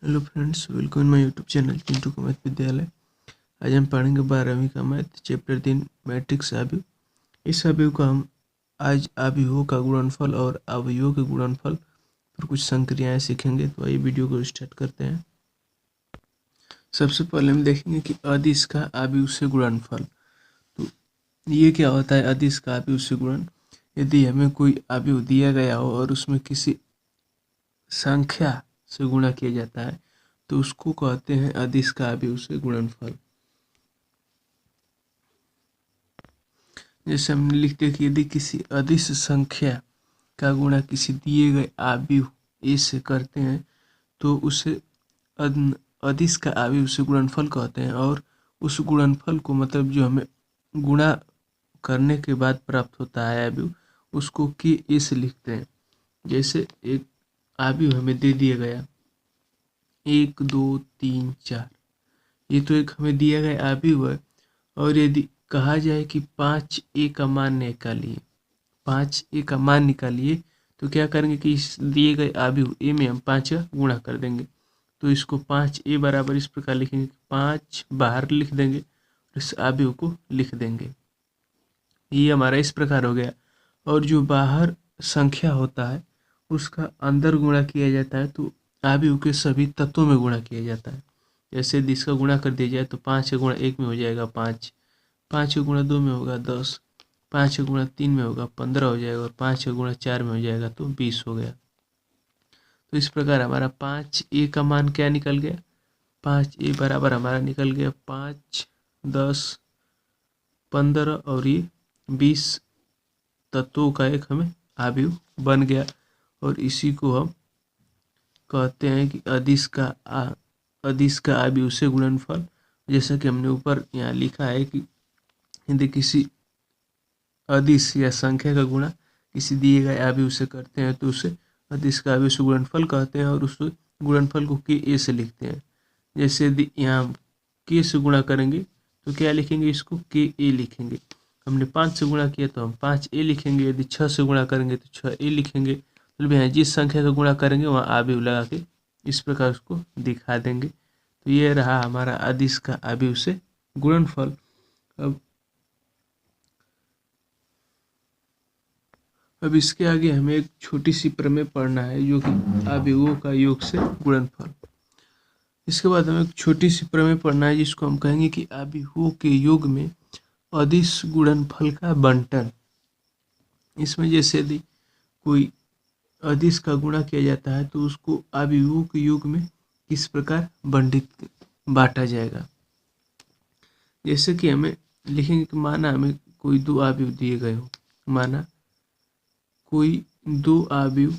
Hello friends, welcome in my YouTube channel Chintu का math विद्यालय। आज हम पढ़ेंगे 12वीं का मैथ चैप्टर 3 मैट्रिक्स अवयव। इस अवयव का हम आज अवयवों का गुणनफल और अवयवों के गुणनफल पर कुछ संक्रियाएं सीखेंगे। तो आइए वीडियो को स्टार्ट करते हैं। सबसे पहले हम देखेंगे कि अदिश का अवयव से गुणनफल। तो ये क्या होता है अदिश का अवयव से गुणन? यदि हमें कोई अवयव दिया गया हो और उसमें किसी संख्या से गुणा किया जाता है तो उसको कहते हैं अदिश का अवयव से गुणनफल। जैसे हमने लिखते हैं कि यदि किसी अदिश संख्या का गुणा किसी दिए गए अवयव ए से करते हैं तो उसे अदिश का अवयव से गुणनफल कहते हैं। और उस गुणनफल को मतलब जो हमें गुणा करने के बाद प्राप्त होता है अवयव, उसको के ए से लिखते हैं। जैसे एक अवयव हमें दे दिया गया 1 2 3 4, ये तो एक हमें दिया गया अवयव है। और यदि कहा जाए कि 5a का मान निकालिए, 5a का मान निकालिए, तो क्या करेंगे कि इस दिए गए अवयव a में हम 5 का गुणा कर देंगे। तो इसको 5a बराबर इस प्रकार लिखेंगे, 5 बाहर लिख देंगे और इस अवयव को लिख देंगे। ये हमारा इस प्रकार हो गया। और जो बाहर संख्या होता है उसका अंदर गुणा किया जाता है, तो अवयव के सभी तत्वों में गुणा किया जाता है। जैसे यदि इसका गुणा कर दिया जाए तो 5 का गुणा 1 में हो जाएगा 5, 5 का गुणा 2 में होगा 10, 5 का गुणा 3 में होगा 15 हो जाएगा, और 5 का गुणा 4 में हो जाएगा तो 20 हो गया। तो इस प्रकार हमारा 5a का मान क्या निकल गया? 5a बराबर हमारा निकल गया 5, 10, 15 और ये 20 तत्वों का एक हमें अवयव बन गया। और इसी को हम कहते हैं कि अदिश का अवयव से गुणनफल। जैसा कि हमने ऊपर यहाँ लिखा है कि यदि किसी अदिश या संख्या का गुणा किसी दिए गए अवयव से करते हैं तो उसे अदिश का अवयव से गुणनफल कहते हैं, और उस गुणनफल को के ए से लिखते हैं। जैसे यदि यहाँ के से गुणा करेंगे तो क्या लिखेंगे? इसको के ए लिखेंगे। हमने 5 से गुणा किया तो हम 5a लिखेंगे। यदि 6 से गुणा करेंगे तो 6a लिखेंगे। मतलब यहाँ जिस संख्या का गुणा करेंगे वहाँ अवयव लगा के इस प्रकार उसको दिखा देंगे। तो ये रहा हमारा अदिश का अवयव से गुणनफल। अब इसके आगे हमें एक छोटी सी प्रमेय पढ़ना है जो कि अवयवों का योग से गुणनफल। इसके बाद हमें एक छोटी सी प्रमेय पढ़ना है जिसको हम कहेंगे कि अवयवों के योग में अदिश गुणनफल का बंटन। इसमें जैसे यदि कोई अदिश का गुणा किया जाता है तो उसको अवयवों के योग में किस प्रकार बांटा जाएगा। जैसे कि हमें लिखेंगे कि माना हमें कोई दो अवयव दिए गए हो, माना कोई दो अवयव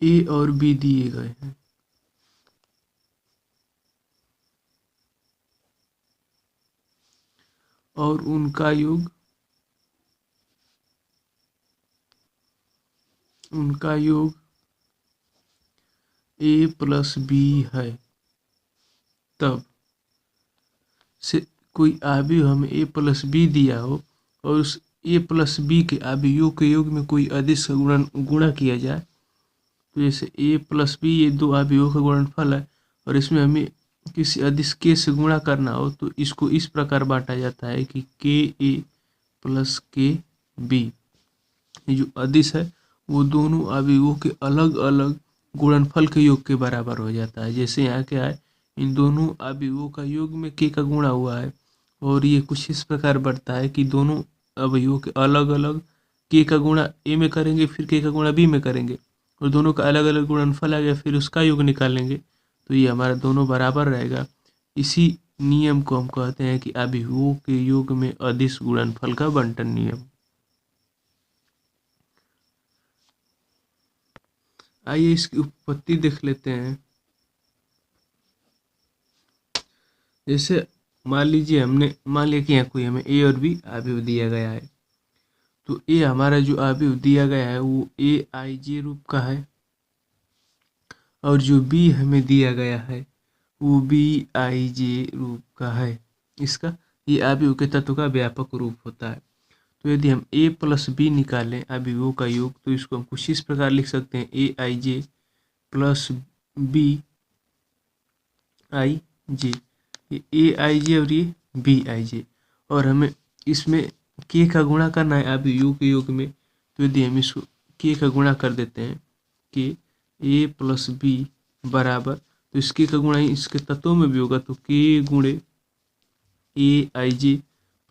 ए और बी दिए गए हैं। और उनका योग ए प्लस बी है। तब से कोई अवयव हमें ए प्लस बी दिया हो और उस ए प्लस बी के अवयवों के योग में कोई अदिश गुणा किया जाए, तो जैसे ए प्लस बी ये दो अवयवों का गुणनफल है और इसमें हमें किसी अदिश के से गुणा करना हो तो इसको इस प्रकार बांटा जाता है कि के ए प्लस के बी। ये जो अदिश है वो दोनों अवयवों के अलग अलग गुणनफल के योग के बराबर हो जाता है। जैसे यहाँ क्या है, इन दोनों अवयवों का योग में के का गुणा हुआ है और ये कुछ इस प्रकार बढ़ता है कि दोनों अवयवों के अलग अलग के का गुणा ए में करेंगे, फिर के का गुणा बी में करेंगे और दोनों का अलग अलग गुणनफल आ गया, फिर उसका योग निकालेंगे तो ये हमारा दोनों बराबर रहेगा। इसी नियम को हम कहते हैं कि अवयवों के योग में अदिश गुणनफल का बंटन नियम। आइए इसकी उत्पत्ति देख लेते हैं। जैसे मान लिया कि यहाँ कोई हमें ए और बी अवयव दिया गया है, तो ए हमारा जो अवयव दिया गया है वो ए आई जे रूप का है और जो बी हमें दिया गया है वो बी आई जे रूप का है। इसका ये अवयव के तत्व का व्यापक रूप होता है। तो यदि हम a प्लस बी निकालें अवयवों का योग, तो इसको हम कुछ इस प्रकार लिख सकते हैं ए आई जे प्लस बी आई जे। ये ए आई जे और ये बी आई जे, और हमें इसमें के का गुणा करना है अवयवों के योग में। तो यदि हम इसको के का गुणा कर देते हैं के ए प्लस बी बराबर, तो इसके का गुणा इसके तत्वों में भी होगा, तो के गुणे ए आई जे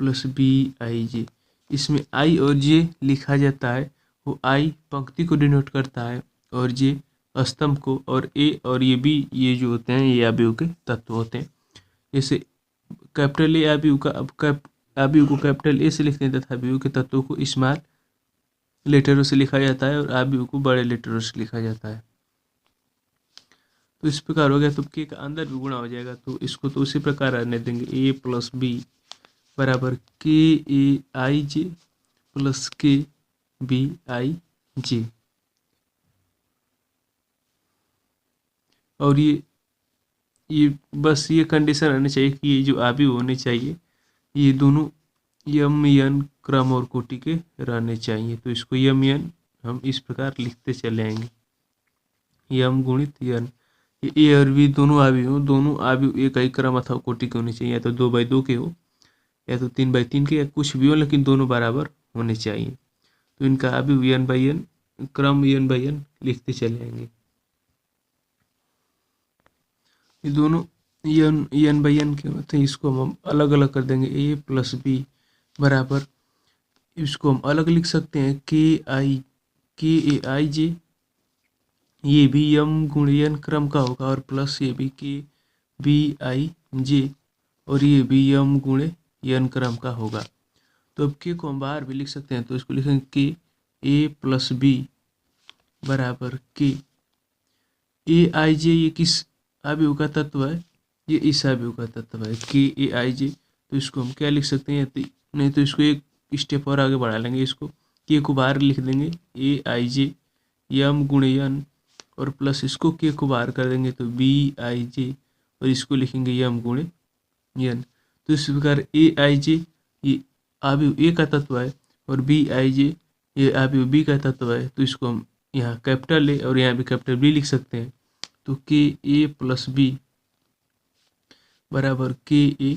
प्लस बी आई जे। इसमें आई और जे लिखा जाता है, वो आई पंक्ति को डिनोट करता है और जे स्तंभ को, और ए और ये बी ये जो होते हैं ये अवयव के तत्व होते हैं। जैसे कैपिटल ए अवयव का अवयव को कैपिटल ए से लिखते हैं तथा अवयव के तत्वों को स्मॉल लेटरों से लिखा जाता है और अवयव को बड़े लेटरों से लिखा जाता है। तो इस प्रकार हो गया, तो के का अंदर भी गुणा हो जाएगा, तो इसको तो उसी प्रकार रहने देंगे ए प्लस बी बराबर के ए आई जे प्लस के बी आई जे। और ये बस ये कंडीशन रहनी चाहिए कि ये जो अवयव होने चाहिए ये दोनों यम यन क्रम और कोटि के रहने चाहिए। तो इसको यम यन हम इस प्रकार लिखते चले आएंगे, यम गुणित यन। ये ए और बी दोनों अवयव एक ही क्रम अथवा कोटि के होने चाहिए, या तो 2/2 के हो या तो 3/3 के, या कुछ भी हो, लेकिन दोनों बराबर होने चाहिए। तो इनका अवयव एन बाई एन क्रम एन बाई एन लिखते चले आएंगे। ये दोनों एन बाई एन के होते हैं, इसको हम अलग अलग कर देंगे। ए प्लस बी बराबर, इसको हम अलग लिख सकते हैं के ए आई जे, ये भी यम गुण एन क्रम का होगा, और प्लस ये भी के बी आई जे, और ये भी यम गुणे एन क्रम का होगा। तो अब के को हम बाहर भी लिख सकते हैं, तो इसको लिखेंगे के ए प्लस बी बराबर के ए आई जे। ये किस अवयव का तत्व है? ये इस अवयव का तत्व है के ए आई जे। तो इसको हम क्या लिख सकते हैं, नहीं तो इसको एक स्टेप और आगे बढ़ा लेंगे, इसको के को बाहर लिख देंगे ए आई जे यम गुणे एन, और प्लस इसको के को बाहर कर देंगे तो बी आई जे, और इसको लिखेंगे यम गुणे एन। तो इस प्रकार ए आई जे ये अवयव ए का तत्व है और बी आई जे ये अवयव बी का तत्व है। तो इसको हम यहाँ कैपिटल ए और यहाँ भी कैपिटल बी लिख सकते हैं। तो के ए प्लस बी बराबर के ए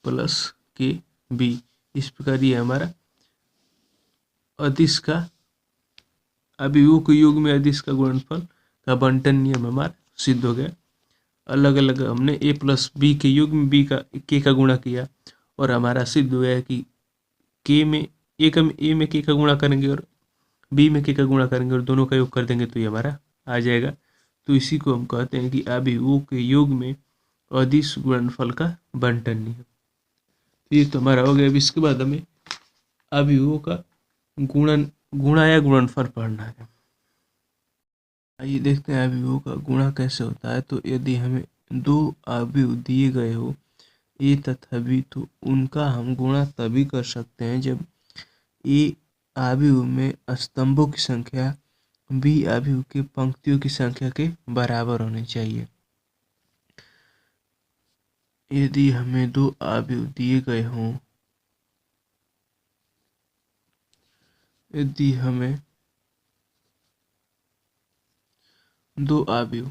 प्लस के बी। इस प्रकार ये हमारा अदिश का अवयवों के योग में अदिश का गुणनफल का बंटन नियम हमारा सिद्ध हो गया। अलग अलग हमने ए प्लस बी के योग में बी का के का गुणा किया, और हमारा सिद्ध हुआ है कि के में ए में के का गुणा करेंगे और बी में के का गुणा करेंगे और दोनों का योग कर देंगे तो ये हमारा आ जाएगा। तो इसी को हम कहते हैं कि अवयवों के योग में अदिश गुणनफल का बंटन नियम। ये तो हमारा हो गया। अब इसके बाद हमें अवयवों का गुणा या गुणनफल पढ़ना है। आइए देखते हैं अवयवों का गुणा कैसे होता है। तो यदि हमें दो अवयव दिए गए हो ए तथा बी, तो उनका हम गुणा तभी कर सकते हैं जब ए अवयव में स्तंभों की संख्या बी अवयव के पंक्तियों की संख्या के बराबर होनी चाहिए। यदि हमें दो अवयव दिए गए हों, यदि हमें दो अवयव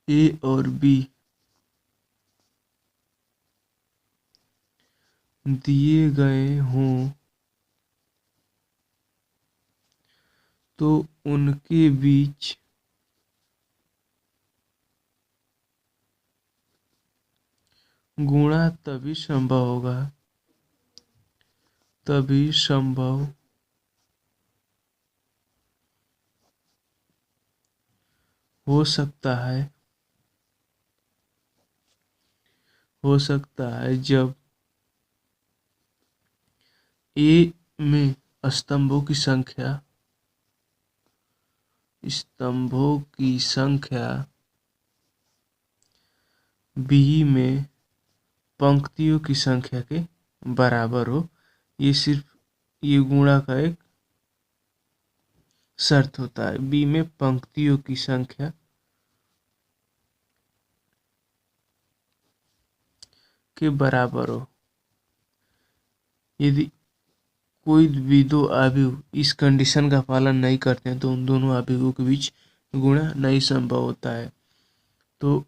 ए और बी दिए गए हों, तो उनके बीच गुणा तभी संभव हो सकता है जब ए में स्तंभों की संख्या बी में पंक्तियों की संख्या के बराबर हो। ये सिर्फ ये गुणा का एक शर्त होता है। बी में पंक्तियों की संख्या के बराबर हो। यदि कोई भी दो अवयव इस कंडीशन का पालन नहीं करते हैं तो उन दोनों अवयवों के बीच गुणा नहीं संभव होता है। तो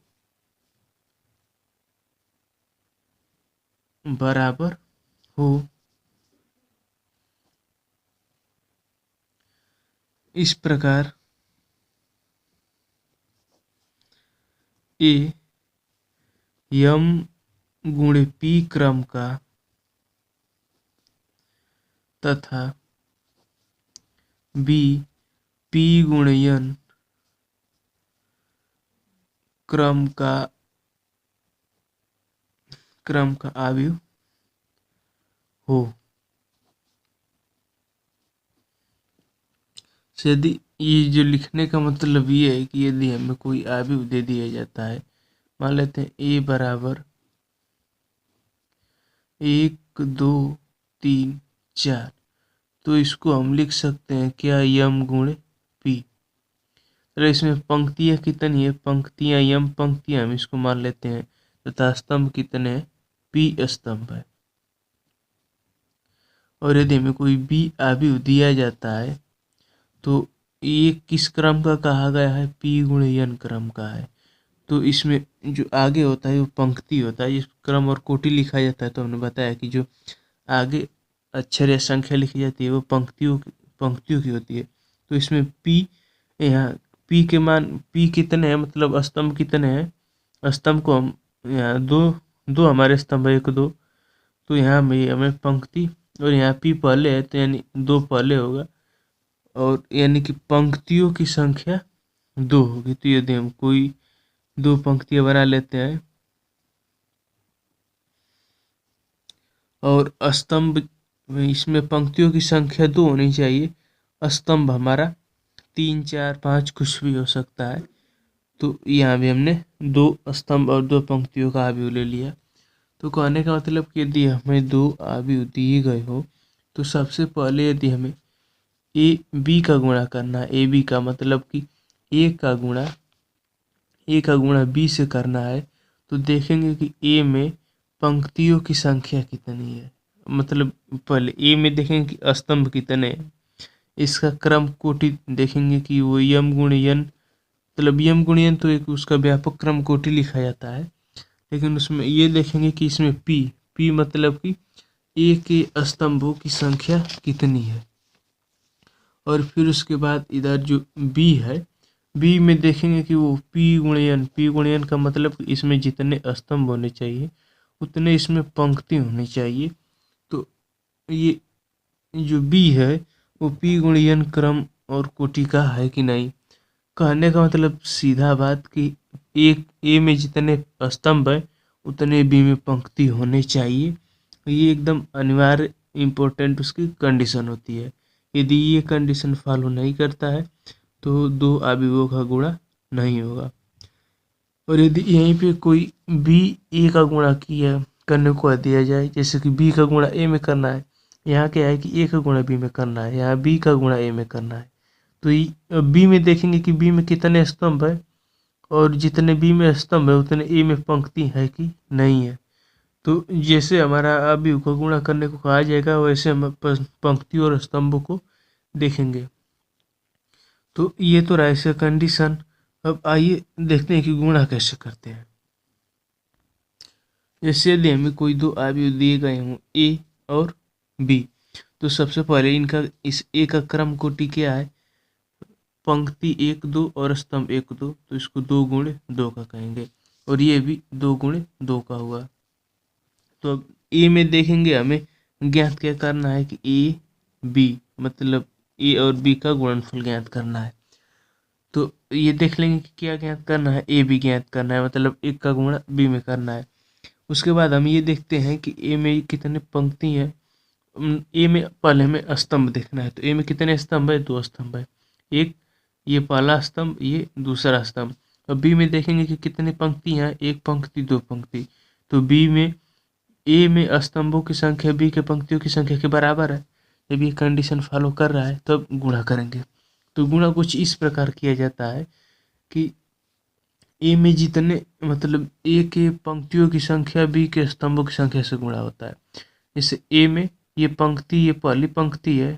बराबर हो इस प्रकार ए यम गुणे पी क्रम का तथा बी पी गुणे एन क्रम का अवयव हो। यदि ये जो लिखने का मतलब ये है कि यदि हमें कोई अवयव दे दिया जाता है, मान लेते हैं ए बराबर 1 2 3 4, तो इसको हम लिख सकते हैं क्या, यम गुणे पी। तो इसमें पंक्तियां कितनी है, पंक्तियां यम पंक्तियां हम इसको मान लेते हैं, तथा स्तंभ कितने हैं, पी स्तंभ है। और यदि हमें कोई बी अवयव दिया जाता है तो ये किस क्रम का कहा गया है, पी गुणे एन क्रम का है। तो इसमें जो आगे होता है वो पंक्ति होता है, इस क्रम और कोटि लिखा जाता है। तो हमने बताया कि जो आगे अक्षर या संख्या लिखी जाती है वो पंक्तियों की होती है। तो इसमें पी, यहाँ पी के मान, पी कितने हैं मतलब स्तंभ कितने हैं, स्तंभ को हम यहाँ दो हमारे स्तंभ है 1 2, तो यहाँ में हमें पंक्ति और यहाँ पी पहले है तो यानी 2 पहले होगा, और यानी कि पंक्तियों की संख्या 2 होगी। तो यदि हम कोई 2 पंक्तियां बना लेते हैं और स्तंभ, इसमें पंक्तियों की संख्या 2 होनी चाहिए, स्तंभ हमारा 3 4 5 कुछ भी हो सकता है। तो यहाँ भी हमने 2 स्तंभ और 2 पंक्तियों का अवयव ले लिया। तो कहने का मतलब कि यदि हमें 2 अवयव दिए गए हो तो सबसे पहले यदि हमें ए बी का गुणा करना है, ए बी का मतलब कि ए का गुणा बी से करना है, तो देखेंगे कि ए में पंक्तियों की संख्या कितनी है। मतलब पहले ए में देखेंगे कि स्तंभ कितने हैं, इसका क्रम कोटि देखेंगे कि वो यम गुणे एन, मतलब यम गुणे एन तो एक उसका व्यापक क्रम कोटि लिखा जाता है, लेकिन उसमें ये देखेंगे कि इसमें पी मतलब कि ए के स्तंभों की संख्या कितनी है। और फिर उसके बाद इधर जो बी है, बी में देखेंगे कि वो पी गुणे एन का मतलब इसमें जितने स्तंभ होने चाहिए उतने इसमें पंक्ति होनी चाहिए। तो ये जो बी है वो पी गुणे एन क्रम और कोटि का है कि नहीं। कहने का मतलब सीधा बात कि एक ए में जितने स्तंभ है उतने बी में पंक्ति होने चाहिए। ये एकदम अनिवार्य इम्पोर्टेंट उसकी कंडीशन होती है। यदि ये कंडीशन फॉलो नहीं करता है तो 2 अवयवों का गुणा नहीं होगा। और यदि यहीं पे कोई बी ए का गुणा करने को दिया जाए, जैसे कि बी का गुणा ए में करना है, यहाँ क्या है कि ए का गुणा बी में करना है, यहाँ बी का गुणा ए में करना है, तो बी में देखेंगे कि बी में कितने स्तंभ है, और जितने बी में स्तंभ है उतने ए में पंक्ति है कि नहीं है। तो जैसे हमारा अवयव का गुणा करने को कहा जाएगा वैसे हम पंक्ति और स्तंभों को देखेंगे। तो ये तो रहा इसका कंडीशन। अब आइए देखते हैं कि गुणा कैसे करते हैं। जैसे यदि हमें कोई 2 अवयव दिए गए हों ए और बी, तो सबसे पहले इनका इस ए का क्रम कोटि क्या है, पंक्ति 1 2 और स्तंभ 1 2, तो इसको 2 गुणे 2 का कहेंगे, और ये भी 2 गुणे 2 का हुआ। तो अब ए में देखेंगे हमें ज्ञात क्या करना है कि ए बी मतलब ए और बी का गुणनफल ज्ञात करना है। तो ये देख लेंगे कि क्या ज्ञात करना है, ए बी ज्ञात करना है, मतलब 1 का गुणा बी में करना है। उसके बाद हम ये देखते हैं कि ए में कितने पंक्ति हैं। ए में पहले हमें स्तंभ देखना है, तो ए में कितने स्तंभ है, 2 स्तंभ है, एक ये पहला स्तंभ ये दूसरा स्तंभ। और बी में देखेंगे कि कितनी पंक्ति हैं, 1 पंक्ति 2 पंक्ति, तो बी में ए में स्तंभों की संख्या बी के पंक्तियों की संख्या के बराबर है। जब ये कंडीशन फॉलो कर रहा है तब गुणा करेंगे। तो गुणा कुछ इस प्रकार किया जाता है कि ए में जितने मतलब ए के पंक्तियों की संख्या बी के स्तंभों की संख्या से गुणा होता है। जैसे ए में ये पंक्ति, ये पहली पंक्ति है,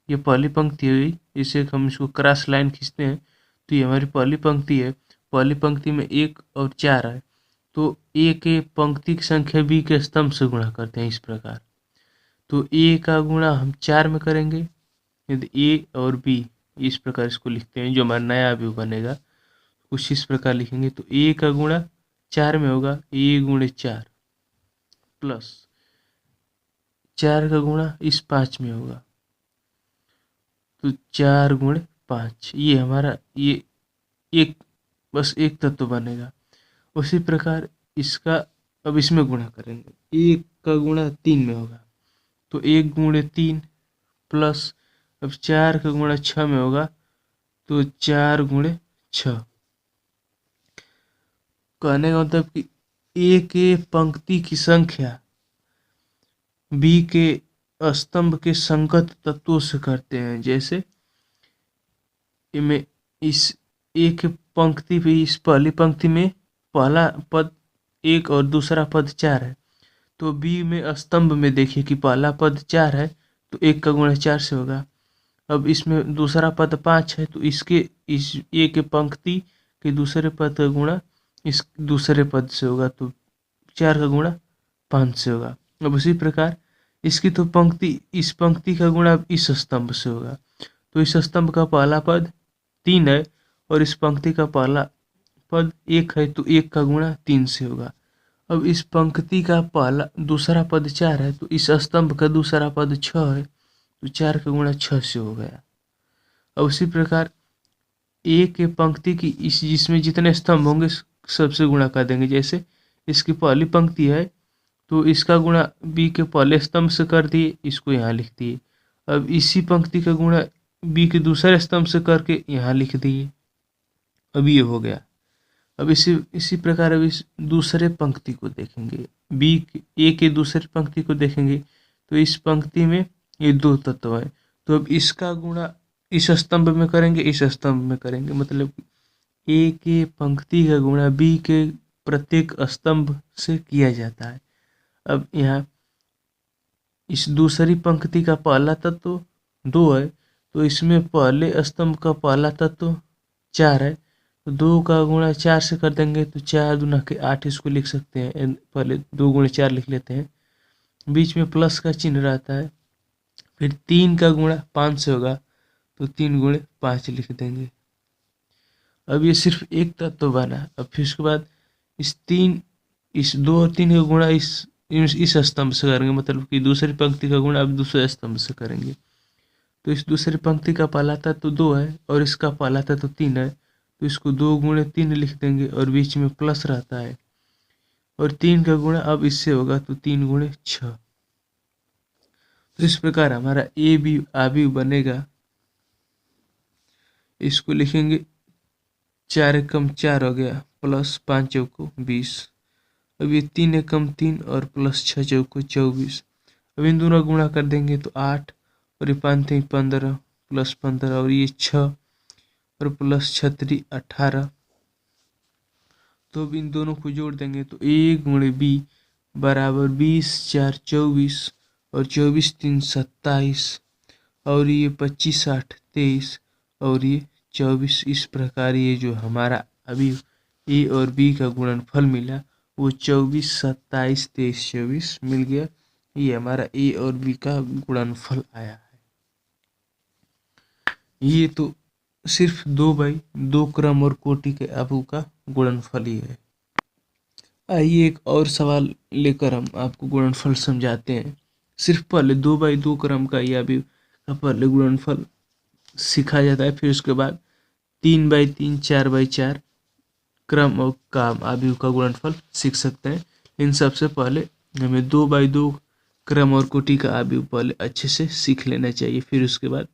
ये पहली पंक्ति हुई, इसे हम इसको क्रॉस लाइन खींचते हैं तो ये हमारी पहली पंक्ति है। पहली पंक्ति में 1 और 4 है, तो ए के पंक्ति की संख्या बी के स्तंभ से गुणा करते हैं इस प्रकार। तो ए का गुणा हम 4 में करेंगे, यदि ए और बी इस प्रकार इसको लिखते हैं, जो हमारा नया अवयव बनेगा कुछ इस प्रकार लिखेंगे। तो ए का गुणा 4 में होगा, ए गुणे 4 प्लस 4 का गुणा इस 5 में होगा, तो 4 गुणे 5, ये हमारा ये एक बस एक तत्व बनेगा। उसी प्रकार इसका अब इसमें गुणा करेंगे, 1 का गुणा 3 में होगा, तो 1 गुणे 3 प्लस अब 4 का गुणा 6 में होगा, तो 4 गुणे 6। कहने का मतलब कि ए के पंक्ति की संख्या बी के स्तंभ के संगत तत्वों से करते हैं। जैसे इनमें इस एक पंक्ति पे, इस पहली पंक्ति में पहला पद 1 और दूसरा पद 4 है, तो बी में स्तंभ में देखिए कि पहला पद 4 है तो 1 का गुणा 4 से होगा। अब इसमें दूसरा पद 5 है, तो इसके इस ए के पंक्ति के दूसरे पद का गुणा इस दूसरे पद से होगा, तो 4 का गुणा 5 से होगा। अब उसी प्रकार इसकी तो पंक्ति, इस पंक्ति का गुणा इस स्तंभ से होगा, तो इस स्तंभ का पहला पद 3 है और इस पंक्ति का पहला पद 1 है, तो 1 का गुणा 3 से होगा। अब इस पंक्ति का पहला दूसरा पद 4 है, तो इस स्तंभ का दूसरा पद 6 है, तो 4 का गुणा 6 से हो गया। अब उसी प्रकार ए के पंक्ति की इस जिसमें जितने स्तंभ होंगे सबसे गुणा कर देंगे। जैसे इसकी पहली पंक्ति है तो इसका गुणा बी के पहले स्तंभ से कर दिए, इसको यहाँ लिख दिए। अब इसी पंक्ति का गुणा बी के दूसरे स्तंभ से करके यहाँ लिख दिए, अब ये हो गया। अब इसी प्रकार अब इस दूसरे पंक्ति को देखेंगे, ए के दूसरे पंक्ति को देखेंगे, तो इस पंक्ति में ये 2 तत्व हैं, तो अब इसका गुणा इस स्तंभ में करेंगे, इस स्तंभ में करेंगे, मतलब ए के पंक्ति का गुणा बी के प्रत्येक स्तंभ से किया जाता है। अब यहाँ इस दूसरी पंक्ति का पहला तत्व 2 है, तो इसमें पहले स्तंभ का पहला तत्व 4 है, तो 2 का गुणा 4 से कर देंगे, तो 4 दूना के 8 इसको लिख सकते हैं। पहले 2 गुणे 4 लिख लेते हैं, बीच में प्लस का चिन्ह रहता है। फिर 3 का गुणा 5 से होगा, तो 3 गुणे 5 लिख देंगे। अब ये सिर्फ एक तत्व बना। अब फिर उसके बाद इस 2 और 3 का गुणा इस स्तंभ से करेंगे, मतलब कि दूसरी पंक्ति का गुणा अब दूसरे स्तंभ से करेंगे। तो इस दूसरी पंक्ति का पहला तत्व 2 है और इसका पहला तत्व 3 है, तो इसको 2 गुणे 3 लिख देंगे और बीच में प्लस रहता है, और 3 का गुणा अब इससे होगा, तो 3 गुणे 6। तो इस प्रकार हमारा ए बी अवयव बनेगा। इसको लिखेंगे 4 एकम 4 हो गया, प्लस 5 चौको 20। अब ये 3 एकम 3 और प्लस 6 चौको 24। अब इन दोनों गुणा कर देंगे तो 8 और ये 5 3 15 प्लस 15 और ये 6 और प्लस 6 18। तो अब इन दोनों को जोड़ देंगे तो ए गुणे बी बराबर 20 4 24 और 24 3 27 और ये 25 8 23 और ये 24। इस प्रकार ये जो हमारा अभी ए और बी का गुणनफल मिला वो 24 27 23 24 मिल गया। ये हमारा ए और बी का गुणनफल आया है। ये तो सिर्फ 2/2 क्रम और कोटि के अवयव का गुणनफल ही है। आइए एक और सवाल लेकर हम आपको गुणनफल समझाते हैं। सिर्फ पहले 2/2 क्रम का यह अवयव का पहले गुणनफल सीखा जाता है, फिर उसके बाद 3/3 4/4 क्रम और काम अवयव का गुणनफल सीख सकते हैं। इन सबसे पहले हमें 2/2 क्रम और कोटि का अवयव पहले अच्छे से सीख लेना चाहिए, फिर उसके बाद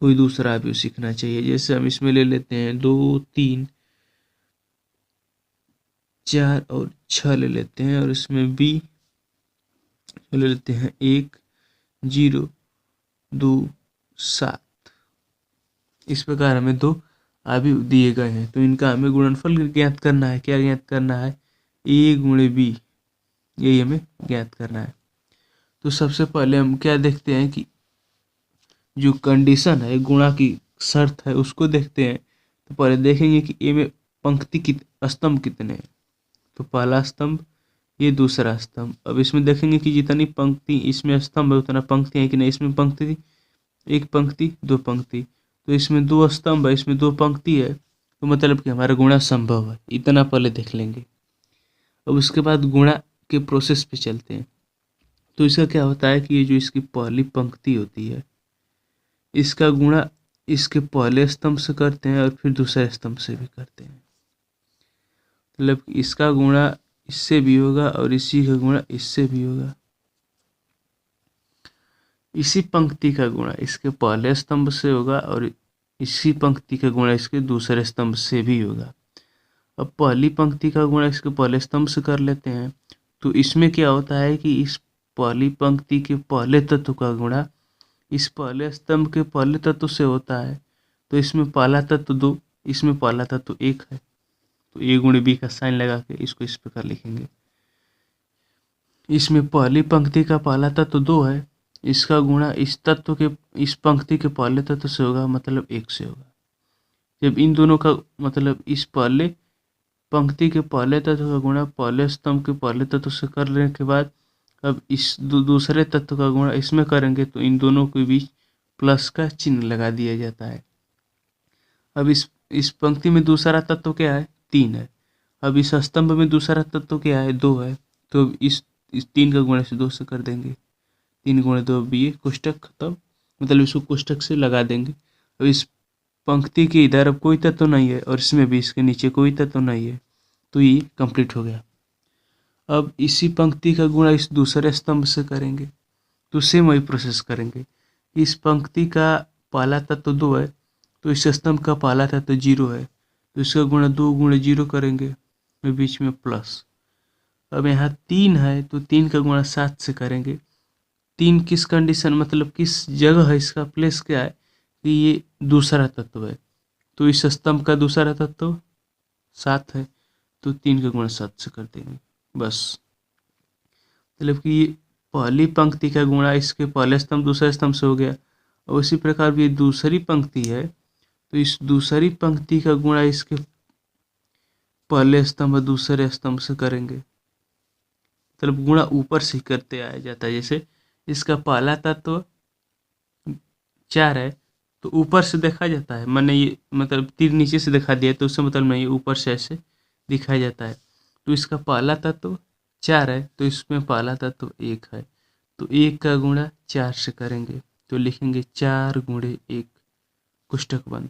कोई दूसरा अवयव सीखना चाहिए। जैसे हम इसमें ले लेते हैं 2 3 4 और 6 ले लेते हैं, और इसमें बी ले लेते हैं 1 0 2 7। इस प्रकार हमें 2 आव्यूह दिए गए हैं, तो इनका हमें गुणनफल ज्ञात करना है। क्या ज्ञात करना है? ए गुणे बी, यही हमें ज्ञात करना है। तो सबसे पहले हम क्या देखते हैं कि जो कंडीशन है, गुणा की शर्त है, उसको देखते हैं। तो पहले देखेंगे कि ए में पंक्ति स्तंभ कितने हैं। तो पहला स्तंभ, ये दूसरा स्तंभ। अब इसमें देखेंगे कि जितनी पंक्ति इसमें स्तंभ है उतना पंक्ति है कि नहीं। इसमें पंक्ति, एक पंक्ति, दो पंक्ति, तो इसमें दो स्तंभ है, इसमें दो पंक्ति है, तो मतलब कि हमारा गुणा संभव है। इतना पहले देख लेंगे। अब उसके बाद गुणा के प्रोसेस पे चलते हैं। तो इसका क्या होता है कि ये जो इसकी पहली पंक्ति होती है, इसका गुणा इसके पहले स्तंभ से करते हैं और फिर दूसरे स्तंभ से भी करते हैं। मतलब इसका गुणा इससे भी होगा और इसी का गुणा इससे भी होगा। इसी पंक्ति का गुणा इसके पहले स्तंभ से होगा और इसी पंक्ति का गुणा इसके दूसरे स्तंभ से भी होगा। अब पहली पंक्ति का गुणा इसके पहले स्तंभ से कर लेते हैं। तो इसमें क्या होता है कि इस पहली पंक्ति के पहले तत्व का गुणा इस पहले स्तंभ के पहले तत्व से होता है। तो इसमें पहला तत्व 2, इसमें पहला तत्व 1 है, तो ए गुणे बी का साइन लगा के इसको इस प्रकार लिखेंगे। इसमें पहली पंक्ति का पहला तत्व 2 है, इसका गुणा इस तत्व के इस पंक्ति के पहले तत्व से होगा, मतलब 1 से होगा। जब इन दोनों का मतलब इस पहले पंक्ति के पहले तत्व का गुणा पहले स्तंभ के पहले तत्व से करने के बाद अब इस दूसरे तत्व का गुणा इसमें करेंगे, तो इन दोनों के बीच प्लस का चिन्ह लगा दिया जाता है। अब इस पंक्ति में दूसरा तत्व क्या है? 3 है। अब इस स्तंभ में दूसरा तत्व क्या है? 2 है। तो इस 3 का गुणा से 2 से कर देंगे। 3 गुणे 2, अब ये कोष्टक खत्म, मतलब इसको कोष्टक से लगा देंगे। अब इस पंक्ति के इधर अब कोई तत्व नहीं है और इसमें भी इसके नीचे कोई तत्व नहीं है, तो ये कंप्लीट हो गया। अब इसी पंक्ति का गुणा इस दूसरे स्तंभ से करेंगे, तो सेम वही प्रोसेस करेंगे। इस पंक्ति का पहला तत्व 2 है, तो इस स्तंभ का पहला तत्व 0 है, तो इसका गुणा 2 गुणे 0 करेंगे, और बीच में प्लस। अब यहाँ 3 है, तो 3 का गुणा 7 से करेंगे। 3 किस कंडीशन, मतलब किस जगह है, इसका प्लेस क्या है कि ये दूसरा तत्व है, तो इस स्तंभ का दूसरा तत्व 7 है, तो 3 का गुणा 7 से कर देंगे बस। मतलब कि ये पहली पंक्ति का गुणा इसके पहले स्तंभ दूसरे स्तंभ से हो गया, और उसी प्रकार भी दूसरी पंक्ति है, तो इस दूसरी पंक्ति का गुणा इसके पहले स्तंभ दूसरे स्तंभ से करेंगे। मतलब गुणा ऊपर से करते आया जाता है। जैसे इसका पहला तत्व 4 है, तो ऊपर से देखा जाता है, मैंने ये मतलब तीर नीचे से दिखा दिया, तो उससे मतलब नहीं, ऊपर से ऐसे दिखाया जाता है। तो इसका पहला तत्व 4 है, तो इसमें पहला तत्व 1 है, तो 1 का गुणा 4 से करेंगे, तो लिखेंगे 4 गुणे 1 कोष्टक बंद।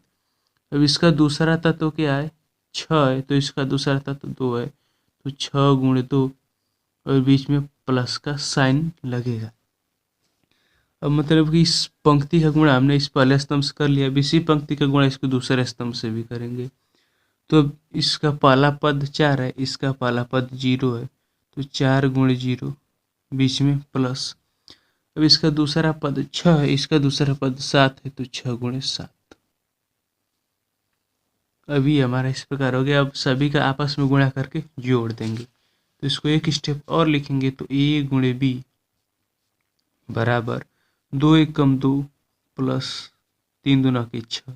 अब इसका दूसरा तत्व क्या है? 6 है, तो इसका दूसरा तत्व 2 है, तो 6 गुणे 2, और बीच में प्लस का साइन लगेगा। अब मतलब कि इस पंक्ति का गुणा हमने इस पहले स्तंभ से कर लिया, अब इसी पंक्ति का गुणा इसके दूसरे स्तंभ से भी करेंगे। तो अब इसका पहला पद 4 है, इसका पहला पद 0 है, तो 4 गुणे 0, बीच में प्लस। अब इसका दूसरा पद 6 है, इसका दूसरा पद 7 है, तो 6 गुणे 7। अभी हमारा इस प्रकार हो गया। अब सभी का आपस में गुणा करके जोड़ देंगे, तो इसको एक स्टेप और लिखेंगे, तो a गुणे b बराबर 2 1 कम 2 प्लस 3 दूना के 6,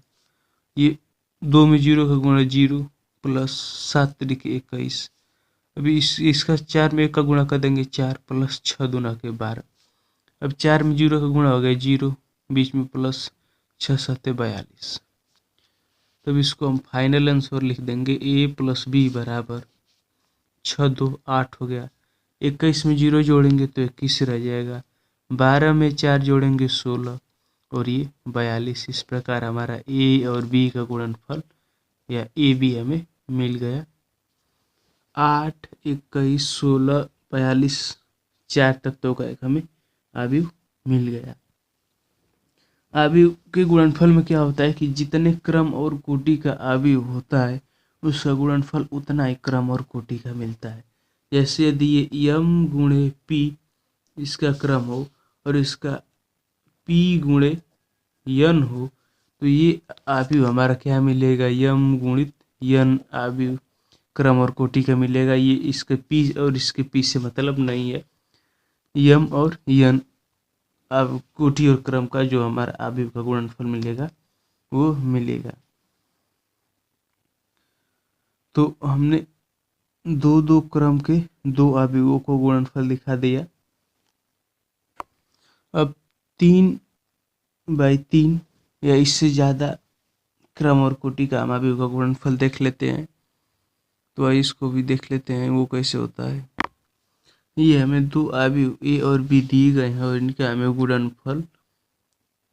ये 2 में 0 का गुणा 0 प्लस 7 तरीके 21। अभी इसका 4 में 1 का गुणा कर देंगे 4 प्लस 6 दूना के 12। अब 4 में 0 का गुणा हो गया 0, बीच में प्लस 6 7 42। तब इसको हम फाइनल आंसर लिख देंगे a प्लस बी बराबर 6 2 8 हो गया। 21 में 0 जोड़ेंगे तो 21 रह जाएगा, 12 में 4 जोड़ेंगे 16, और ये 42। इस प्रकार हमारा a और b का गुणनफल या ए बी हमें मिल गया। 8 21 16 42 4 तत्वों का एक हमें आव्यूह मिल गया। आव्यूह के गुणनफल में क्या होता है कि जितने क्रम और कोटि का आव्यूह होता है उसका गुणनफल उतना ही क्रम और कोटि का मिलता है। जैसे यदि ये m गुणे p इसका क्रम हो और इसका p गुणे n हो, तो ये आव्यूह हमारा क्या मिलेगा, यम गुणित यन आव्यूह क्रम और कोटि का मिलेगा। ये इसके पी और इसके पी से मतलब नहीं है, यम और यन अब कोटि और क्रम का जो हमारा आव्यूह का गुणनफल मिलेगा वो मिलेगा। तो हमने दो दो क्रम के दो आव्यूहों को गुणनफल दिखा दिया। अब 3/3 या इससे ज़्यादा क्रम और कोटि का हम आव्यूह का गुणनफल देख लेते हैं। तो इसको भी देख लेते हैं वो कैसे होता है। ये हमें दो आव्यूह ए और बी दिए गए हैं और इनका हमें गुणनफल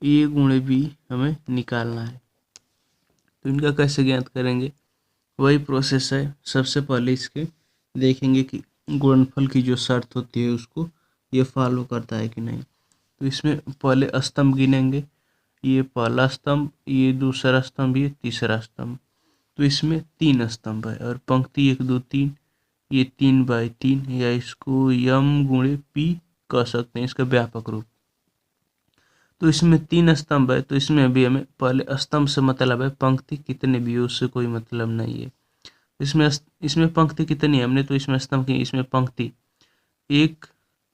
ए गुणे बी हमें निकालना है। तो इनका कैसे ज्ञात करेंगे, वही प्रोसेस है। सबसे पहले इसके देखेंगे कि गुणनफल की जो शर्त होती है उसको ये फॉलो करता है कि नहीं। तो इसमें पहले स्तंभ गिनेंगे, ये पहला स्तंभ, ये दूसरा स्तंभ, ये तीसरा स्तंभ। तो इसमें 3 स्तंभ है और पंक्ति 1 2 3, ये 3/3 या इसको यम गुणे पी कह सकते हैं, इसका व्यापक रूप। तो इसमें 3 स्तंभ है, तो इसमें अभी हमें पहले स्तंभ से मतलब है, पंक्ति कितने भी हो उससे कोई मतलब नहीं है। इसमें पंक्ति कितनी है हमने, तो इसमें स्तंभ की, इसमें पंक्ति 1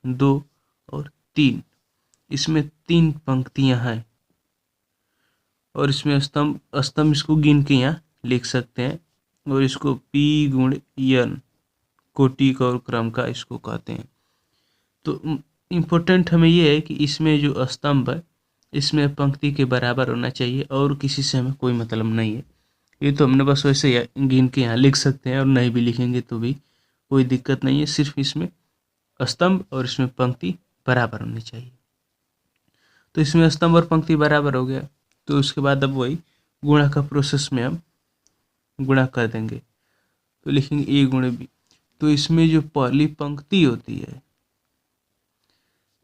2 और 3, इसमें 3 पंक्तियां हैं और इसमें स्तंभ इसको गिन के यहाँ लिख सकते हैं और इसको पी गुण यन कोटि का और क्रम का इसको कहते हैं। तो इम्पोर्टेंट हमें ये है कि इसमें जो स्तंभ है इसमें पंक्ति के बराबर होना चाहिए और किसी से हमें कोई मतलब नहीं है। ये तो हमने बस वैसे गिन के यहाँ लिख सकते हैं और नहीं भी लिखेंगे तो भी कोई दिक्कत नहीं है, सिर्फ इसमें स्तंभ और इसमें पंक्ति बराबर होनी चाहिए। तो इसमें स्तंभ और पंक्ति बराबर हो गया, तो उसके बाद अब वही गुणा का प्रोसेस में हम गुणा कर देंगे। तो लिखेंगे ए गुणे बी। तो इसमें जो पहली पंक्ति होती है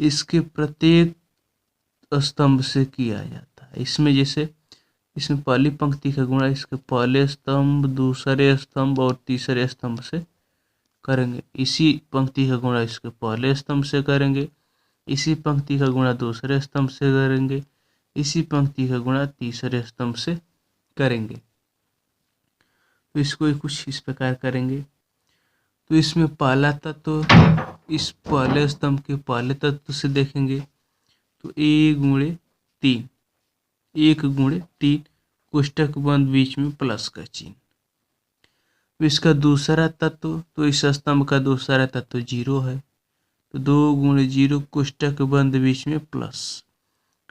इसके प्रत्येक स्तंभ से किया जाता है। इसमें जैसे इसमें पहली पंक्ति का गुणा इसके पहले स्तंभ, दूसरे स्तंभ और तीसरे स्तंभ से करेंगे। इसी पंक्ति का गुणा इसके पहले स्तंभ से करेंगे, इसी पंक्ति का गुणा दूसरे स्तंभ से करेंगे, इसी पंक्ति का गुणा तीसरे स्तंभ से करेंगे। तो इसको कुछ इस प्रकार करेंगे। तो इसमें पहला तत्व इस पहले स्तंभ के पहले तत्व से देखेंगे तो ए गुणे 3, 1 गुणे 3 कोष्टक बंद बीच में प्लस का चिन्ह। इसका दूसरा तत्व, तो इस स्तंभ का दूसरा तत्व 0 है, तो 2 गुणे 0 कोष्टक बंद बीच में प्लस।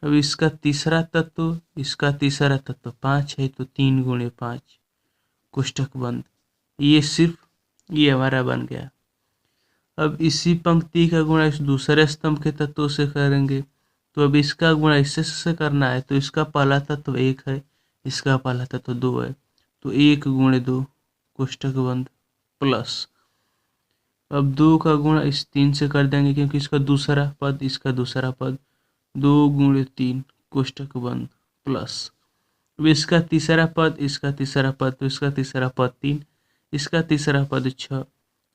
अब इसका तीसरा तत्व, इसका तीसरा तत्व 5 है, तो 3 गुणे 5 कोष्टक बंद। ये सिर्फ ये हमारा बन गया। अब इसी पंक्ति का गुणा इस दूसरे स्तंभ के तत्वों से करेंगे, तो अब इसका गुणा इससे करना है, तो इसका पहला तत्व 1 है, इसका पहला तत्व 2 है, तो 1 गुणे 2 कोष्टक बंद प्लस। अब 2 का गुणा इस 3 से कर देंगे क्योंकि इसका दूसरा पद, इसका दूसरा पद, 2 गुणे 3 कोष्टक बंद प्लस। अब इसका तीसरा पद, इसका तीसरा पद, तो इसका तीसरा पद 3, इसका तीसरा पद 6,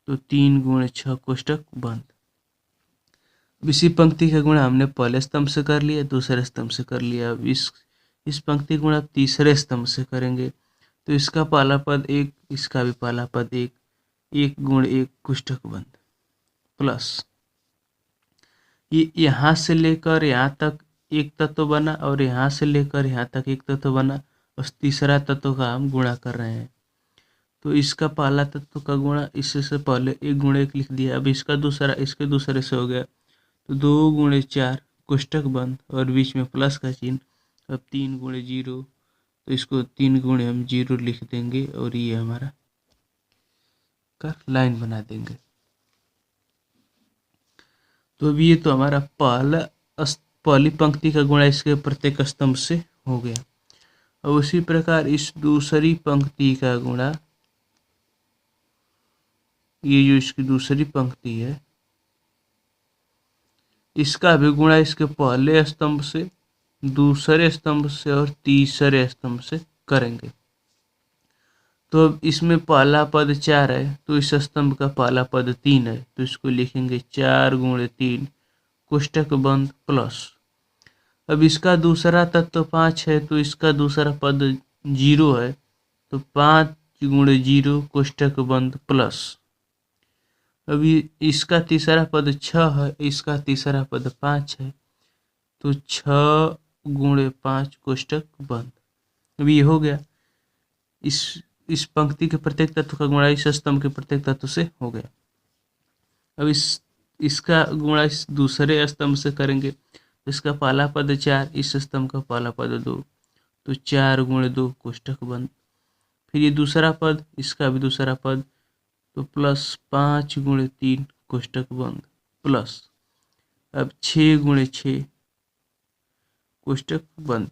तो 3 गुणे 6 कोष्टक बंद। अब इसी पंक्ति का गुणा हमने पहले स्तंभ से कर लिया, दूसरे स्तंभ से कर लिया। अब इस पंक्ति गुणा अब तीसरे स्तंभ से करेंगे, तो इसका पहला पद 1, इसका भी पहला पद 1, 1 गुणे 1 कोष्टक बंद प्लस। ये यहाँ से लेकर यहाँ तक एक तत्व बना और यहाँ से लेकर यहाँ तक एक तत्व बना, उस तीसरा तत्व का हम गुणा कर रहे हैं। तो इसका पहला तत्व का गुणा इससे पहले 1 गुणे 1 लिख दिया। अब इसका दूसरा इसके दूसरे से हो गया, तो 2 गुणे 4 कोष्टक बंद और बीच में प्लस का चिन्ह। अब 3 गुणे 0, तो इसको 3 गुणे हम 0 लिख देंगे और ये हमारा का लाइन बना देंगे। तो अब ये तो हमारा पहली पंक्ति का गुणा इसके प्रत्येक स्तंभ से हो गया। और उसी प्रकार इस दूसरी पंक्ति का गुणा, ये जो इसकी दूसरी पंक्ति है इसका भी गुणा इसके पहले स्तंभ से, दूसरे स्तंभ से और तीसरे स्तंभ से करेंगे। तो अब इसमें पहला पद 4 है, तो इस स्तंभ का पहला पद 3 है, तो इसको लिखेंगे 4 गुणे 3 कोष्टक बंद प्लस। अब इसका दूसरा तत्व 5 है तो इसका दूसरा पद 0 है, तो 5 गुणे 0 कोष्टक बंद प्लस। अभी इसका तीसरा पद 6 है, इसका तीसरा पद 5 है, तो 6 गुणे 5 कोष्टक बंद। अभी ये हो गया। इस पंक्ति के प्रत्येक तत्व का गुणा इस स्तंभ के प्रत्येक तत्व से हो गया। अब इसका गुणा इस दूसरे स्तंभ से करेंगे, इसका पहला पद 4, इस स्तंभ का पहला पद 2, तो 4 गुणे 2 कोष्टक बंद। फिर ये दूसरा पद, इसका भी दूसरा पद, तो प्लस 5 गुणे 3 कोष्टक बंद प्लस। अब 6 गुणे 6 कोष्टक बंद।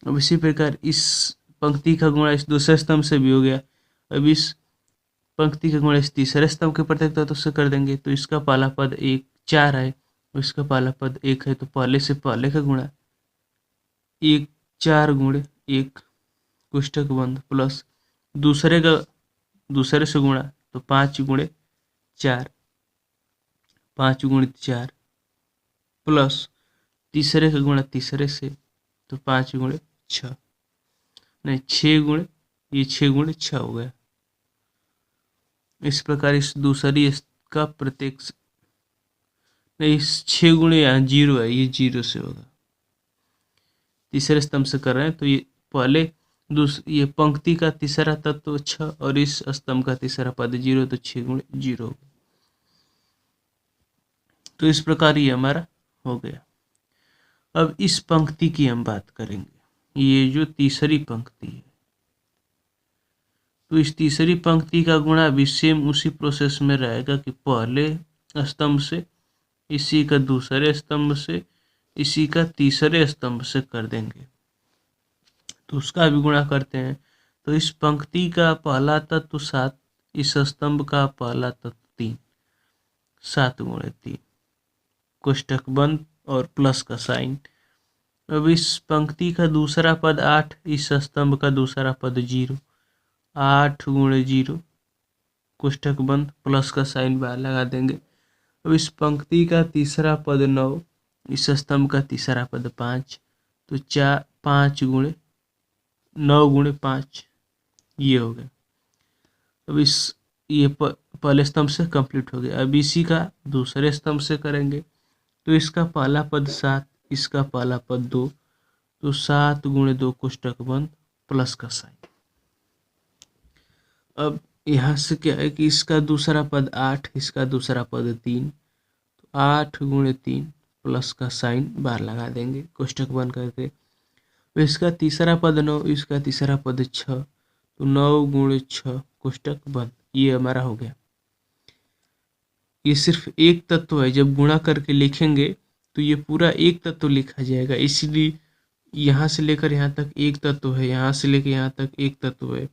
अब इसी प्रकार इस पंक्ति का गुणा इस दूसरे स्तंभ से भी हो गया। अब इस पंक्ति का गुणा इस तीसरे स्तंभ के प्रत्येक तत्व से कर देंगे, तो इसका पहला पद 4 है, इसका पहला पद 1 है, तो पहले से पहले का गुणा 1 4 गुणे 1 कोष्टक बंद प्लस दूसरे का दूसरे से गुणा, तो 5 गुणे 4 5 गुणित 4 प्लस तीसरे का गुणा तीसरे से, तो 5 गुणे 6 नहीं 6 गुणे, ये 6 गुणे 6 हो गया। इस प्रकार इस दूसरी का प्रत्येक नहीं, 6 गुणे यहाँ 0 है, ये 0 से होगा। तीसरे स्तंभ से कर रहे हैं, तो ये पहले ये पंक्ति का तीसरा तत्व 6 और इस स्तंभ का तीसरा पद 0, तो 6 गुणे 0 हो गया। तो इस प्रकार ये हमारा हो गया। अब इस पंक्ति की हम बात करेंगे, ये जो तीसरी पंक्ति है, तो इस तीसरी पंक्ति का गुणा भी सेम उसी प्रोसेस में रहेगा कि पहले स्तंभ से, इसी का दूसरे स्तंभ से, इसी का तीसरे स्तंभ से कर देंगे, तो उसका भी गुणा करते हैं। तो इस पंक्ति का पहला तत्व 7, इस स्तंभ का पहला तत्व 3, 7 गुणे 3 कोष्टक बंद और प्लस का साइन। अब इस पंक्ति का दूसरा पद 8, इस स्तंभ का दूसरा पद 0, 8 गुणे 0 कोष्टक बंद प्लस का साइन बाहर लगा देंगे। अब इस पंक्ति का तीसरा पद 9, इस स्तंभ का तीसरा पद 5, तो 5 गुणे 9 गुणे 5 ये हो गया। अब ये पहले स्तंभ से कंप्लीट हो गया। अब इसी का दूसरे स्तंभ से करेंगे, तो इसका पहला पद 7, इसका पहला पद 2, तो 7 गुणे 2 कोष्टक बंद प्लस का साइन। अब यहाँ से क्या है कि इसका दूसरा पद 8, इसका दूसरा पद 3, तो 8 गुणे 3 प्लस का साइन बाहर लगा देंगे कोष्टक बंद करके। इसका तीसरा पद 9, इसका तीसरा पद 6, तो 9 गुणे 6 कोष्टक बंद। ये हमारा हो गया। ये सिर्फ एक तत्व है, जब गुणा करके लिखेंगे तो ये पूरा एक तत्व लिखा जाएगा, इसलिए यहाँ से लेकर यहाँ तक एक तत्व है, यहाँ से लेकर यहाँ तक एक तत्व है,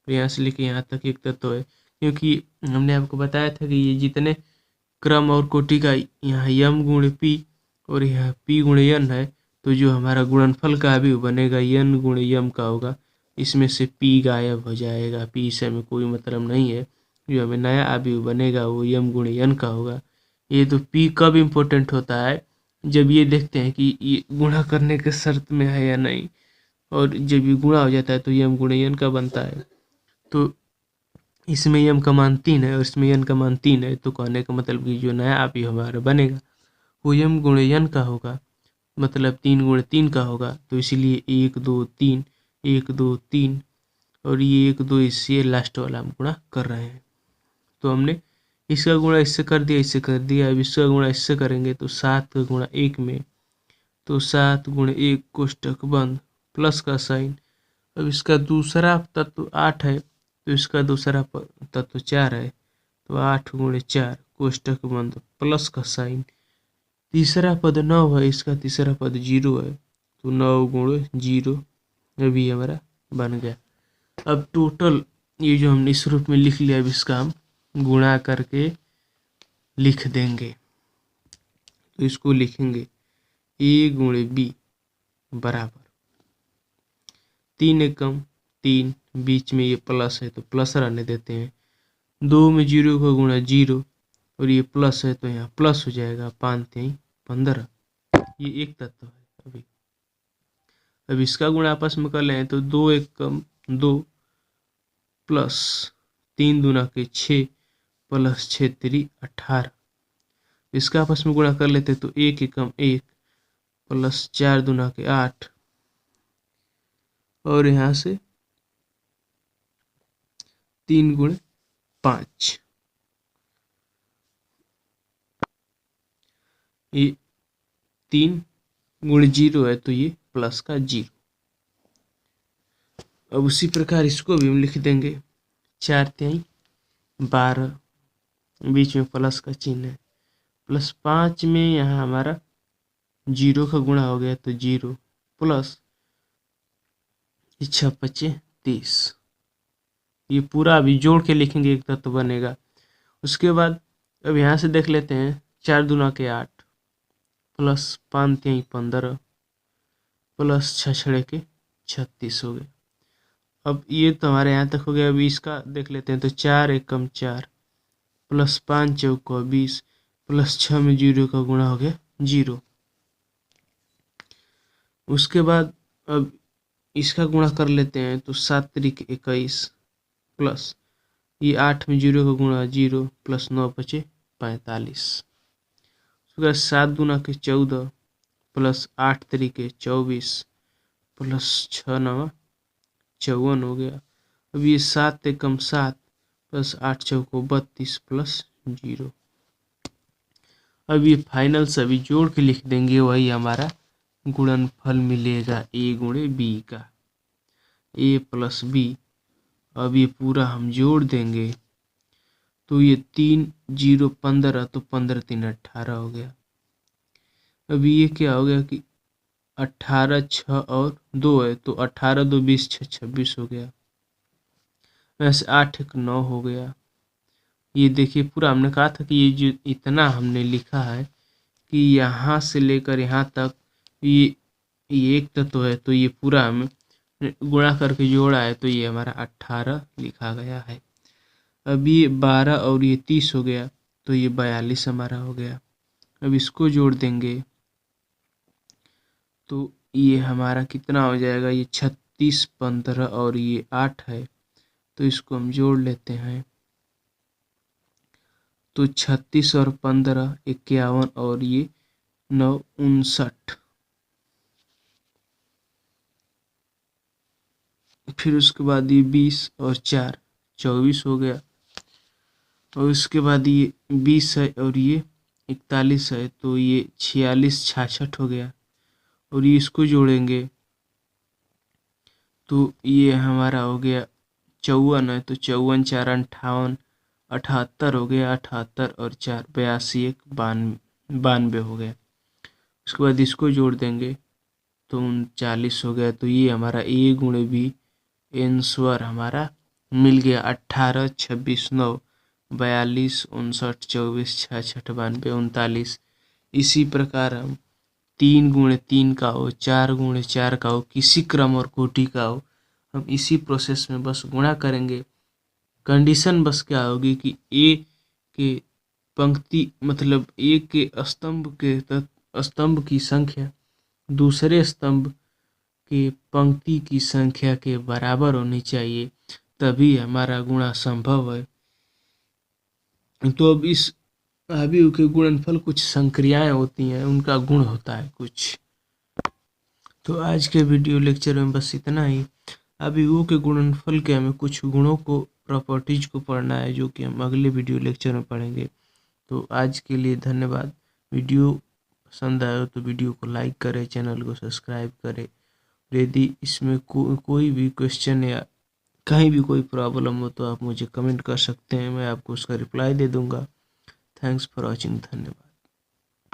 यहाँ से लेकर यहाँ तक एक तत्व है, क्योंकि हमने आपको बताया था कि ये जितने क्रम और कोटि का यहाँ यम गुणे पी और यहाँ पी गुणे यन है, तो जो हमारा गुणनफल का अभी बनेगा यन गुणे यम का होगा, इसमें से पी गायब हो जाएगा, पी से हमें कोई मतलब नहीं है। जो हमें नया अभी बनेगा वो यम गुणे यन का होगा। ये तो पी कब इम्पोर्टेंट होता है, जब ये देखते हैं कि ये गुणा करने के शर्त में है या नहीं, और जब ये गुणा हो जाता है तो यम गुणे यन का बनता है। तो इसमें यम का मान 3 है और इसमें यन का मान 3 है, तो कहने का मतलब कि जो नया अभी हमारा बनेगा वो यम गुणे यन का होगा, मतलब 3 गुणे 3 का होगा। तो इसीलिए 1 2 3 1 2 3 और ये 1 2 इससे लास्ट वाला हम गुणा कर रहे हैं। तो हमने इसका गुणा इससे कर दिया, इससे कर दिया। अब इसका गुणा इससे करेंगे तो 7 का गुणा 1 में, तो 7 गुणे 1 कोष्टक बंद प्लस का साइन। अब इसका दूसरा तत्व 8 है, तो इसका दूसरा तत्व 4 है, तो 8 गुणे 4 कोष्टक बंद प्लस का साइन। तीसरा पद 9 है, इसका तीसरा पद 0 है, तो 9 गुणे 0 अभी हमारा बन गया। अब टोटल ये जो हमने इस रूप में लिख लिया, अब इसका हम गुणा करके लिख देंगे। तो इसको लिखेंगे ए गुणे बी बराबर 3 एकम 3, बीच में ये प्लस है तो प्लस रहने देते हैं, 2 में 0 का गुणा 0 और ये प्लस है तो यहाँ प्लस हो जाएगा, 5 3 15। ये एक तत्व है अभी। अब इसका गुणा आपस में कर लें तो 2 एक कम 2 प्लस 3 दूना के 6 प्लस 6 3 18। इसका आपस में गुणा कर लेते तो 1 एकम 1 प्लस 4 दूना के 8 और यहाँ से 3 गुणे 5। ये 3 गुणे 0 है तो ये प्लस का 0। अब उसी प्रकार इसको भी हम लिख देंगे 4 तिहाई 12, बीच में प्लस का चिन्ह है, प्लस 5 में यहाँ हमारा 0 का गुणा हो गया तो 0 प्लस 6 5 30। ये पूरा अभी जोड़ के लिखेंगे एक तत्व बनेगा। उसके बाद अब यहाँ से देख लेते हैं 4 दूना के 8 प्लस 5 तिहाई 15 प्लस 6 छड़े के 36 हो गए। अब ये तो हमारे यहाँ तक हो गया। अभी इसका देख लेते हैं तो 4 एकम 4 प्लस 5 चौका 20 प्लस 6 में 0 का गुणा हो गया 0। उसके बाद अब इसका गुणा कर लेते हैं तो 7 त्रिक 21 प्लस ये 8 में 0 का गुणा 0 प्लस 9 बचे 45। उसके बाद 7 दूना के 14 प्लस 8 तरीके 24 प्लस 6 नवा 54 हो गया। अब ये 7 एकम 7 प्लस 8 चौको 32 प्लस 0। अब ये फाइनल सभी जोड़ के लिख देंगे, वही हमारा गुणनफल मिलेगा a गुणे b का, a प्लस b। अब ये पूरा हम जोड़ देंगे तो ये 3 0 15 तो 15 3 18 हो गया। अब ये क्या हो गया कि 18 6 और 2 है तो 18 2 20 6 26 हो गया। वैसे 8 1 9 हो गया। ये देखिए पूरा हमने कहा था कि ये जो इतना हमने लिखा है कि यहाँ से लेकर यहाँ तक ये एक तत्व है, तो ये पूरा हमें गुणा करके जोड़ा है तो ये हमारा 18 लिखा गया है। अब ये 12 और ये 30 हो गया तो ये 42 हमारा हो गया। अब इसको जोड़ देंगे तो ये हमारा कितना हो जाएगा, ये 36 15 और ये 8 है तो इसको हम जोड़ लेते हैं तो 36 और 15 51 और ये 9 59। फिर उसके बाद ये 20 और 4 24 हो गया। और उसके बाद ये 20 है और ये 41 है तो ये 46 66 हो गया। और ये इसको जोड़ेंगे तो ये हमारा हो गया 54 है तो 54 4 58 78 हो गया। 78 और 4 82 1 92 हो गया। उसके बाद इसको जोड़ देंगे तो 39 हो गया। तो ये हमारा a गुणे b आंसर हमारा मिल गया 18 26 9 42 59 24 66 92 39। इसी प्रकार हम 3 गुणे 3 का हो, 4 गुणे 4 का हो, किसी क्रम और कोटि का हो, हम इसी प्रोसेस में बस गुणा करेंगे। कंडीशन बस क्या होगी कि ए के पंक्ति मतलब ए के स्तंभ की संख्या दूसरे स्तंभ के पंक्ति की संख्या के बराबर होनी चाहिए, तभी हमारा गुणा संभव है। तो अब इस अभी के गुणनफल कुछ संक्रियाएं होती हैं, उनका गुण होता है कुछ। तो आज के वीडियो लेक्चर में बस इतना ही। अभी वो के गुणनफल के हमें कुछ गुणों को प्रॉपर्टीज को पढ़ना है जो कि हम अगले वीडियो लेक्चर में पढ़ेंगे। तो आज के लिए धन्यवाद। वीडियो पसंद आया तो वीडियो को लाइक करें, चैनल को सब्सक्राइब करें। यदि इसमें कोई भी क्वेश्चन या कहीं भी कोई प्रॉब्लम हो तो आप मुझे कमेंट कर सकते हैं, मैं आपको उसका रिप्लाई दे दूंगा। Thanks for watching. धन्यवाद।